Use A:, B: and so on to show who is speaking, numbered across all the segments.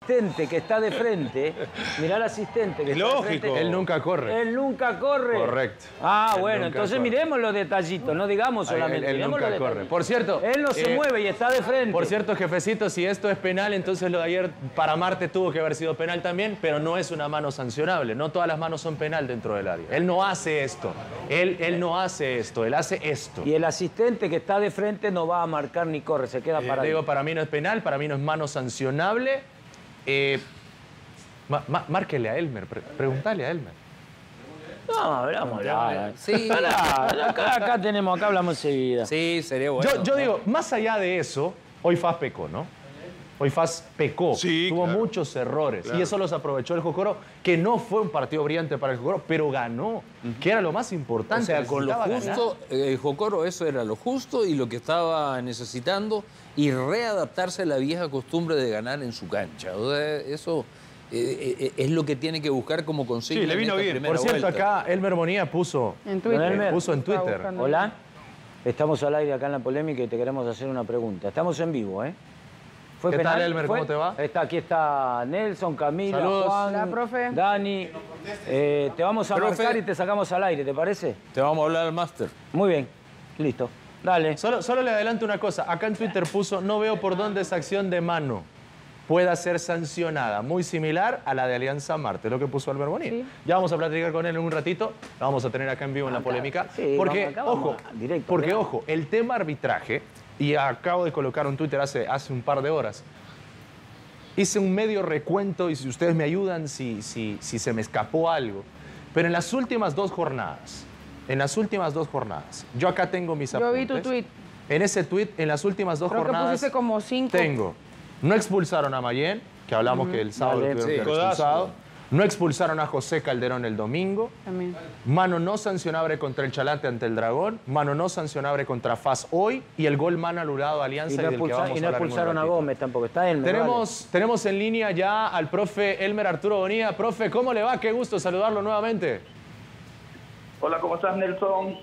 A: asistente que está de frente, mirá al asistente que está de frente.
B: Él nunca corre.
A: Él nunca corre.
B: Correcto.
A: Ah,
B: Él
A: bueno,
B: nunca
A: entonces
B: corre.
A: miremos los detallitos, no digamos solamente.
B: Él
A: miremos
B: nunca
A: los
B: corre.
A: detallitos.
B: Por cierto...
A: Él no se mueve y está de frente.
B: Por cierto, jefecito, si esto es penal, entonces lo de ayer para Marte tuvo que haber sido penal también, pero no es una mano sancionable. No todas las manos son penal dentro del área. Él no hace esto. Él no hace esto. Él hace esto.
A: Y el asistente que está de frente no va a marcar ni corre, se queda parado.
B: Digo, para mí no es penal, para mí no es mano sancionable. Márquele a Elmer, pregúntale a Elmer.
A: No, hablamos.
C: Sí.
A: Acá hablamos enseguida.
C: Sí, sería bueno.
B: Yo digo, más allá de eso, hoy FAS pecó, ¿no? Hoy FAS pecó,
D: Sí,
B: tuvo
D: claro.
B: muchos errores
D: Claro.
B: y eso los aprovechó el Jocoro, que no fue un partido brillante para el Jocoro, pero ganó, que era lo más importante.
C: O sea, con lo
B: Necesitaba
C: justo, Jocoro, eso era lo justo y lo que estaba necesitando y readaptarse a la vieja costumbre de ganar en su cancha. O sea, eso es lo que tiene que buscar como consigna.
D: Sí, le vino
C: en esta
D: bien.
C: primera
B: Por cierto,
C: vuelta.
B: acá Elmer Bonilla puso
E: En Twitter.
A: Elmer.
B: puso en
E: Estaba
B: Twitter.
E: buscando.
A: Hola, estamos al aire acá en La Polémica y te queremos hacer una pregunta. Estamos en vivo, ¿eh? ¿Fue
B: ¿Qué tal,
A: penal?
B: Elmer? ¿Cómo te va?
A: Aquí está Nelson, Camila,
B: Saludos.
A: Juan,
E: Hola, profe.
A: Dani. Te vamos a
C: Profe.
A: marcar y te sacamos al aire, ¿te parece?
C: Te vamos a hablar al máster.
A: Muy bien, listo. Dale.
B: Solo le adelanto una cosa. Acá en Twitter puso, no veo por dónde esa acción de mano pueda ser sancionada. Muy similar a la de Alianza Marte, lo que puso Elmer Bonilla.
E: Sí.
B: Ya vamos a platicar con él en un ratito. Lo vamos a tener acá en vivo en La Polémica.
A: Sí,
B: porque,
A: acá vamos
B: ojo,
A: directo,
B: porque,
A: ¿verdad?
B: ojo, el tema arbitraje, y acabo de colocar un Twitter hace un par de horas, hice un medio recuento y si ustedes me ayudan, si se me escapó algo. Pero en las últimas dos jornadas, yo acá tengo mis
E: Yo
B: apuntes.
E: vi tu tweet.
B: En ese tweet, en las últimas dos
E: Creo que
B: jornadas,
E: pusiste como 5.
B: tengo, no expulsaron a Mayen, que hablamos que el sábado
A: Vale.
B: lo tuvieron
C: Sí,
B: que haber
D: codazo.
B: expulsado. No expulsaron a José Calderón el domingo.
E: También.
B: Mano no sancionable contra el Chalante ante el Dragón. Mano no sancionable contra FAS hoy. Y el gol mano anulado a Alianza.
A: Y no,
B: del que vamos a hablar en un
A: expulsaron a
B: ratito.
A: Gómez tampoco. Está Elmer.
B: Tenemos en línea ya al profe Elmer Arturo Bonilla. Profe, ¿cómo le va? Qué gusto saludarlo nuevamente.
F: Hola, ¿cómo estás, Nelson?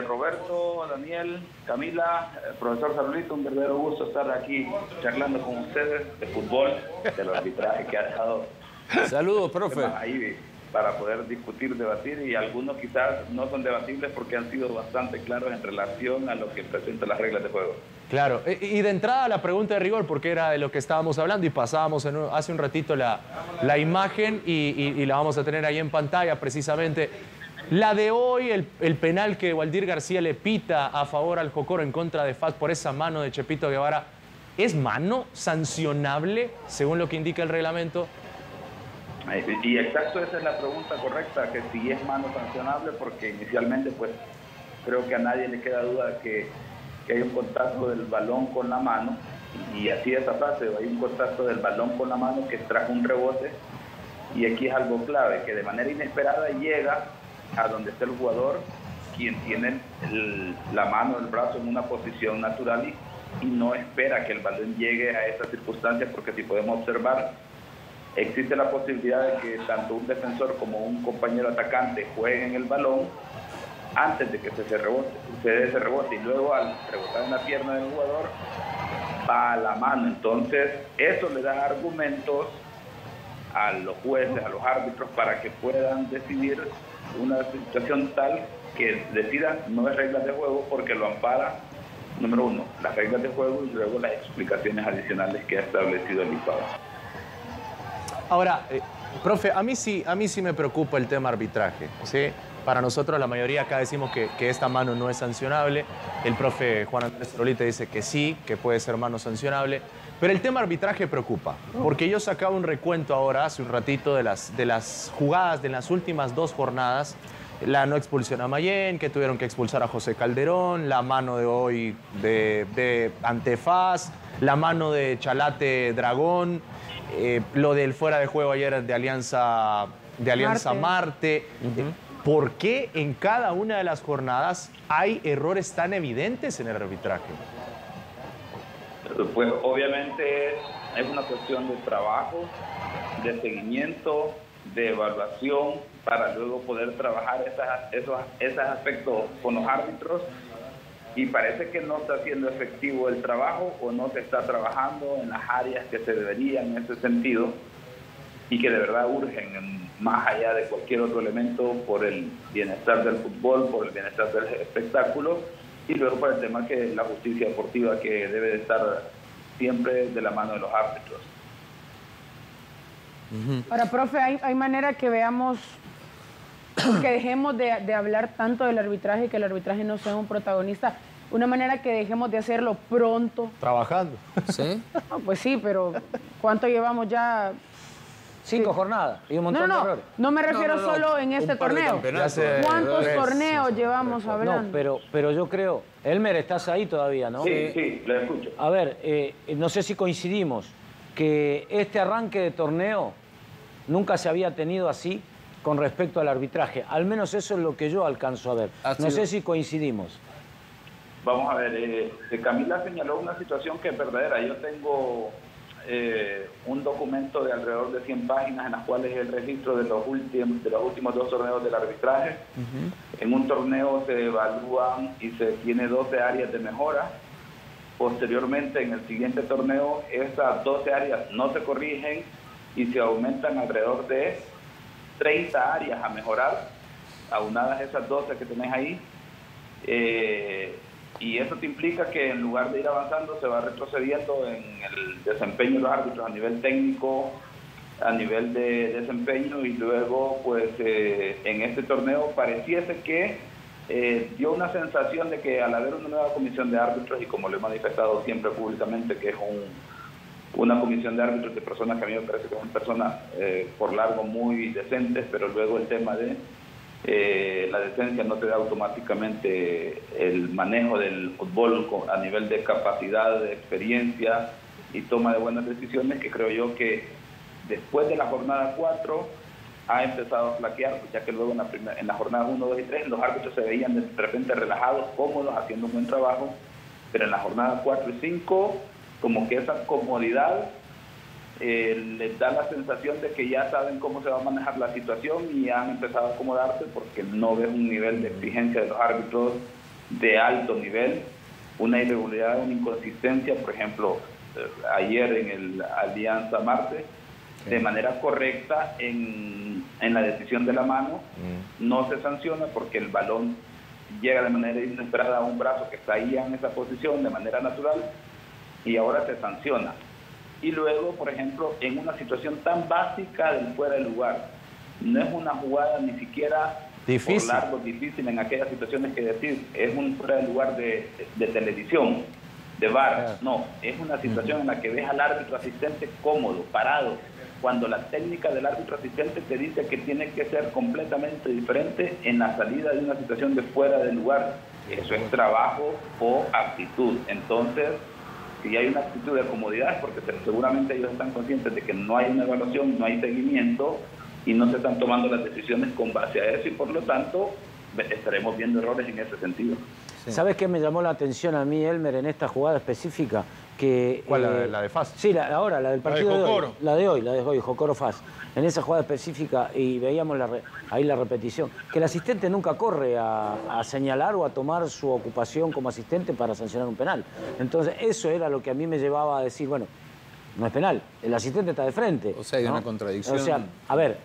F: Roberto, Daniel, Camila, profesor Saludito, un verdadero gusto estar aquí charlando con ustedes de fútbol, del arbitraje que ha dejado
C: Saludos, profe.
F: temas ahí para poder discutir, debatir, y algunos quizás no son debatibles porque han sido bastante claros en relación a lo que presentan las reglas de juego.
B: Claro, y de entrada la pregunta de rigor, porque era de lo que estábamos hablando y pasábamos hace un ratito la imagen y la vamos a tener ahí en pantalla precisamente. La de hoy, el penal que Waldir García le pita a favor al Jocoro en contra de FAS por esa mano de Chepito Guevara, ¿es mano sancionable según lo que indica el reglamento?
F: Y exacto, esa es la pregunta correcta, que si es mano sancionable, porque inicialmente pues creo que a nadie le queda duda que hay un contacto del balón con la mano, y así es esa frase, hay un contacto del balón con la mano que trajo un rebote, y aquí es algo clave, que de manera inesperada llega a donde está el jugador, quien tiene la mano, el brazo en una posición natural y no espera que el balón llegue a esa circunstancia, porque si podemos observar, existe la posibilidad de que tanto un defensor como un compañero atacante jueguen el balón antes de que se dé ese rebote, y luego al rebotar en la pierna del jugador va a la mano. Entonces eso le da argumentos a los jueces, a los árbitros, para que puedan decidir una situación tal que decidan no es reglas de juego, porque lo ampara, número uno, las reglas de juego, y luego las explicaciones adicionales que ha establecido el IPAD.
B: Ahora, profe, a mí sí me preocupa el tema arbitraje, ¿sí? Para nosotros, la mayoría acá decimos que esta mano no es sancionable. El profe Juan Andrés Trolita dice que sí, que puede ser mano sancionable. Pero el tema arbitraje preocupa, porque yo sacaba un recuento ahora, hace un ratito, de las jugadas de las últimas dos jornadas. La no expulsión a Mayen, que tuvieron que expulsar a José Calderón, la mano de hoy de Antefaz, la mano de Chalate Dragón, lo del fuera de juego ayer de Alianza Marte. ¿Por qué en cada una de las jornadas hay errores tan evidentes en el arbitraje?
F: Pues obviamente es una cuestión de trabajo, de seguimiento, de evaluación, para luego poder trabajar esos aspectos con los árbitros, y parece que no está siendo efectivo el trabajo, o no se está trabajando en las áreas que se deberían en ese sentido, y que de verdad urgen más allá de cualquier otro elemento por el bienestar del fútbol, por el bienestar del espectáculo, y luego por el tema que la justicia deportiva, que debe de estar siempre de la mano de los árbitros.
D: Ahora, profe, hay manera que veamos, que dejemos de hablar tanto del arbitraje, que el arbitraje no sea un protagonista, una manera que dejemos de hacerlo pronto.
B: Trabajando.
C: ¿Sí?
D: No, pues sí, pero ¿cuánto llevamos ya?
A: 5 jornadas y un montón de errores.
D: No me refiero
C: No, no, no,
D: solo en
C: un
D: este
C: par de
D: torneo.
C: campeonatos.
D: ¿Cuántos torneos
B: sí,
D: llevamos hablando?
A: No, pero yo creo... Elmer, estás ahí todavía, ¿no?
F: Sí, lo escucho.
A: A ver, no sé si coincidimos que este arranque de torneo nunca se había tenido así con respecto al arbitraje. Al menos eso es lo que yo alcanzo a ver. No sé si coincidimos.
F: Vamos a ver, Camila señaló una situación que es verdadera. Yo tengo un documento de alrededor de 100 páginas en las cuales es el registro de los últimos 2 torneos del arbitraje. En un torneo se evalúan y se tiene 12 áreas de mejora. Posteriormente, en el siguiente torneo, esas 12 áreas no se corrigen y se aumentan alrededor de 30 áreas a mejorar, aunadas esas 12 que tenés ahí. Y eso te implica que en lugar de ir avanzando se va retrocediendo en el desempeño de los árbitros a nivel técnico, a nivel de desempeño, y luego pues en este torneo pareciese que dio una sensación de que al haber una nueva comisión de árbitros, y como lo he manifestado siempre públicamente, que es una comisión de árbitros de personas que a mí me parece que son personas por largo muy decentes, pero luego el tema de la decencia no te da automáticamente el manejo del fútbol a nivel de capacidad, de experiencia y toma de buenas decisiones, que creo yo que después de la jornada 4 ha empezado a flaquear, ya que luego en la jornada 1, 2 y 3 los árbitros se veían de repente relajados, cómodos, haciendo un buen trabajo, pero en la jornada 4 y 5 como que esa comodidad les da la sensación de que ya saben cómo se va a manejar la situación y han empezado a acomodarse, porque no ves un nivel de exigencia de los árbitros de alto nivel, una irregularidad, una inconsistencia. Por ejemplo, ayer en el Alianza Marte, de manera correcta en la decisión de la mano, no se sanciona porque el balón llega de manera inesperada a un brazo que está ahí en esa posición de manera natural, y ahora se sanciona. Y luego, por ejemplo, en una situación tan básica del fuera de lugar, no es una jugada ni siquiera
B: difícil,
F: por largo, difícil en aquellas situaciones que decir, es un fuera de lugar de televisión, de VAR. No, es una situación en la que ves al árbitro asistente cómodo, parado, cuando la técnica del árbitro asistente te dice que tiene que ser completamente diferente en la salida de una situación de fuera de lugar. Eso es trabajo o actitud. Entonces, si hay una actitud de comodidad, es porque seguramente ellos están conscientes de que no hay una evaluación, no hay seguimiento y no se están tomando las decisiones con base a eso, y por lo tanto estaremos viendo errores en ese sentido.
A: Sí. ¿Sabes qué me llamó la atención a mí, Elmer, en esta jugada específica? Que,
B: ¿Cuál, la de Faz?
A: Sí, ahora, la del partido de hoy. La de hoy, Jocoro Faz. En esa jugada específica, y veíamos ahí la repetición, que el asistente nunca corre a señalar o a tomar su ocupación como asistente para sancionar un penal. Entonces, eso era lo que a mí me llevaba a decir, bueno, no es penal, el asistente está de frente.
C: O sea, hay
A: ¿no?
C: una contradicción.
A: O sea, a ver,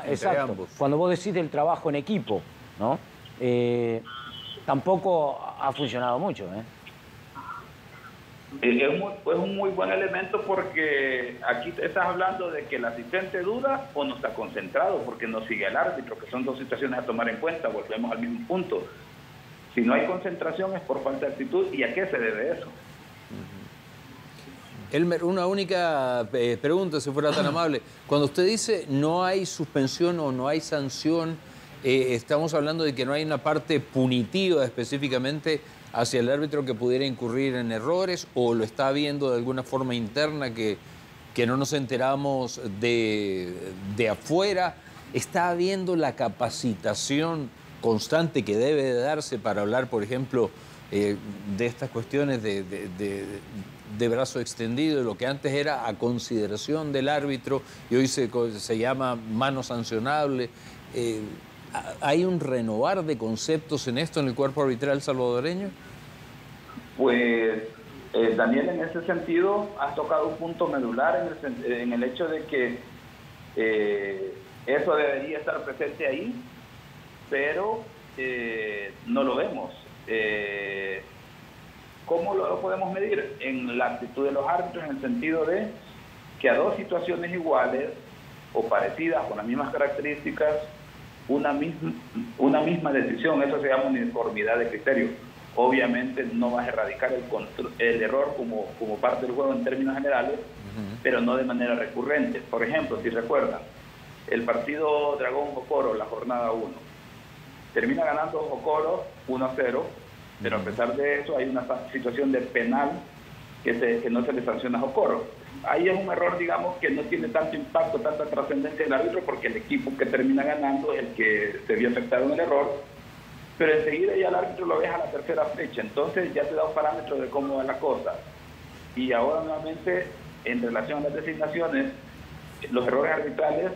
A: exacto.
C: Ambos.
A: Cuando vos decís del trabajo en equipo, ¿no? Tampoco ha funcionado mucho, ¿eh?
F: Es un muy buen elemento, porque aquí estás hablando de que el asistente duda o no está concentrado porque no sigue al árbitro, que son dos situaciones a tomar en cuenta. Volvemos al mismo punto. Si no hay concentración es por falta de actitud. ¿Y a qué se debe eso?
C: Elmer, una única pregunta, si fuera tan amable. Cuando usted dice no hay suspensión o no hay sanción, estamos hablando de que no hay una parte punitiva específicamente hacia el árbitro que pudiera incurrir en errores, o lo está viendo de alguna forma interna que no nos enteramos de afuera. ¿Está habiendo la capacitación constante que debe de darse para hablar, por ejemplo, de estas cuestiones de brazo extendido, lo que antes era a consideración del árbitro y hoy se llama mano sancionable? ¿Hay un renovar de conceptos en esto en el cuerpo arbitral salvadoreño?
F: Pues, Daniel, en ese sentido has tocado un punto medular en el hecho de que Eso debería estar presente ahí, pero no lo vemos. ¿Cómo lo podemos medir? En la actitud de los árbitros, en el sentido de que a dos situaciones iguales o parecidas, con las mismas características, una misma decisión, eso se llama uniformidad de criterio. Obviamente no vas a erradicar el error como parte del juego en términos generales, pero no de manera recurrente. Por ejemplo, si recuerdan, el partido Dragón Jocoro, la jornada 1, termina ganando Jocoro 1-0, pero a pesar de eso hay una situación de penal que no se le sanciona a Jocoro. Ahí es un error, digamos, que no tiene tanto impacto, tanta trascendencia del árbitro, porque el equipo que termina ganando es el que se vio afectado en el error, pero enseguida ya el árbitro lo deja a la tercera fecha, entonces ya te da un parámetro de cómo va la cosa. Y ahora nuevamente, en relación a las designaciones, los errores arbitrales,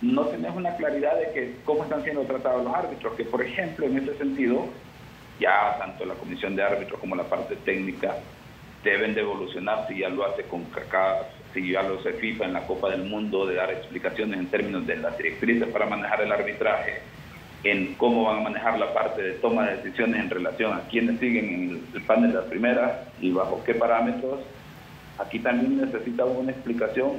F: no tenés una claridad de que cómo están siendo tratados los árbitros, que por ejemplo, en este sentido, ya tanto la comisión de árbitros como la parte técnica deben de evolucionar, si ya lo hace con CACAF, si ya lo hace FIFA en la Copa del Mundo, de dar explicaciones en términos de las directrices para manejar el arbitraje, en cómo van a manejar la parte de toma de decisiones en relación a quienes siguen en el panel de las primeras y bajo qué parámetros. Aquí también necesitamos una explicación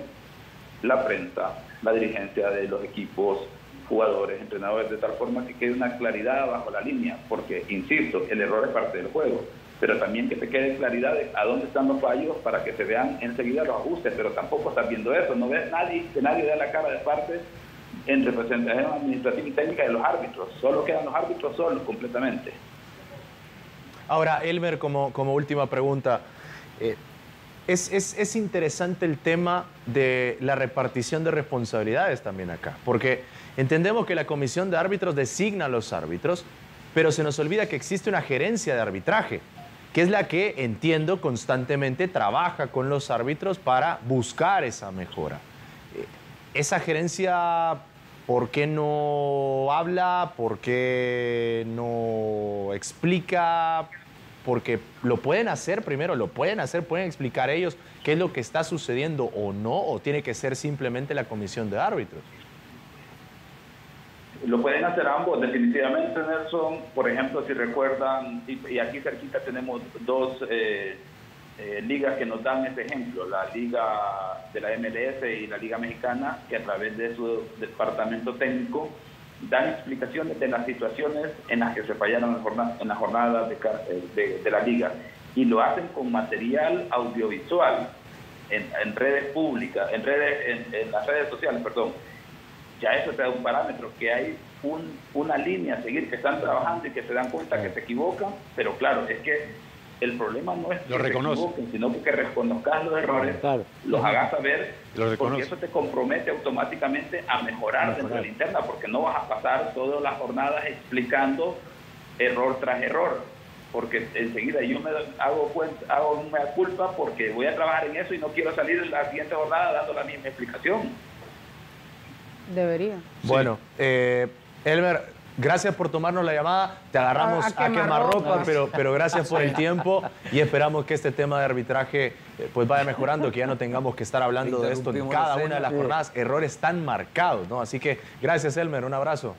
F: la prensa, la dirigencia de los equipos, jugadores, entrenadores, de tal forma que quede una claridad bajo la línea, porque, insisto, el error es parte del juego, pero también que te quede claridad de a dónde están los fallos para que se vean enseguida los ajustes, pero tampoco estás viendo eso, no ves que nadie da la cara de parte en representación administrativa y técnica de los árbitros, solo quedan los árbitros solos completamente.
B: Ahora, Elmer, como última pregunta, es interesante el tema de la repartición de responsabilidades también acá, porque entendemos que la comisión de árbitros designa a los árbitros, pero se nos olvida que existe una gerencia de arbitraje, que es la que, entiendo, constantemente trabaja con los árbitros para buscar esa mejora. Esa gerencia, ¿por qué no habla? ¿Por qué no explica? Porque lo pueden hacer primero, pueden explicar ellos qué es lo que está sucediendo o no, o tiene que ser simplemente la comisión de árbitros.
F: Lo pueden hacer ambos, definitivamente, Nelson. Por ejemplo, si recuerdan, y aquí cerquita tenemos dos ligas que nos dan este ejemplo, la liga de la MLS y la liga mexicana, que a través de su departamento técnico dan explicaciones de las situaciones en las que se fallaron en las jornadas de la liga, y lo hacen con material audiovisual en redes públicas, en las redes sociales, perdón. Ya eso te da un parámetro, que hay una línea a seguir, que están trabajando y que se dan cuenta que se equivocan, pero claro, es que el problema no es que se equivoquen, sino que reconozcas los errores, los hagas saber, porque eso te compromete automáticamente a mejorar dentro de la interna, porque no vas a pasar todas las jornadas explicando error tras error, porque enseguida yo me hago una culpa porque voy a trabajar en eso y no quiero salir en la siguiente jornada dando la misma explicación.
D: Debería.
B: Bueno, Elmer, gracias por tomarnos la llamada. Te agarramos a quemarropa, pero gracias por el tiempo y esperamos que este tema de arbitraje pues vaya mejorando, que ya no tengamos que estar hablando de esto en cada una de las jornadas. Errores tan marcados, ¿no? Así que gracias, Elmer. Un abrazo.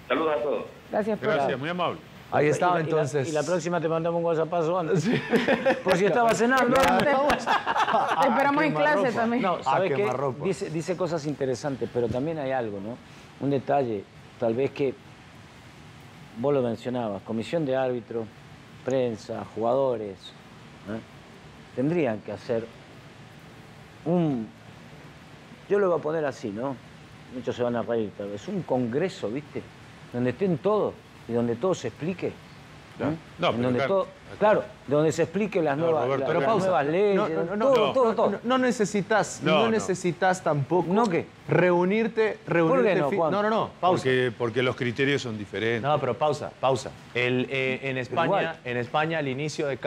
F: Saludos a todos.
D: Gracias,
E: gracias, muy amable.
B: Ahí estaba entonces.
A: Y la próxima te mandamos un WhatsApp antes. Sí. Por si estaba cenando.
D: Te esperamos en clase también.
A: No, ¿sabes qué? Dice cosas interesantes, pero también hay algo, ¿no? Un detalle, tal vez que vos lo mencionabas, comisión de árbitros, prensa, jugadores, ¿eh? Tendrían que hacer yo lo voy a poner así, ¿no? Muchos se van a reír, tal vez, un congreso, ¿viste? Donde estén todos y donde todo se explique. No, pero donde se explique las nuevas leyes, todo.
B: No necesitas tampoco reunirte.
A: ¿Por qué no, Juan?
B: No, pausa.
E: Porque los criterios son diferentes.
B: No, pero pausa. En España, al inicio de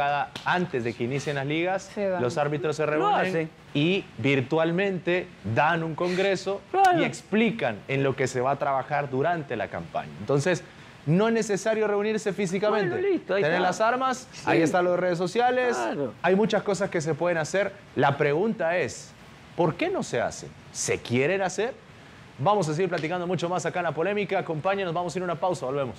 B: antes de que inicien las ligas, los árbitros se reúnen y virtualmente dan un congreso y explican en lo que se va a trabajar durante la campaña. Entonces, no es necesario reunirse físicamente.
A: Bueno, listo,
B: tener las armas, ahí están las redes sociales, hay muchas cosas que se pueden hacer. La pregunta es, ¿por qué no se hace? ¿Se quieren hacer? Vamos a seguir platicando mucho más acá en La Polémica. Acompáñenos, vamos a ir a una pausa, volvemos.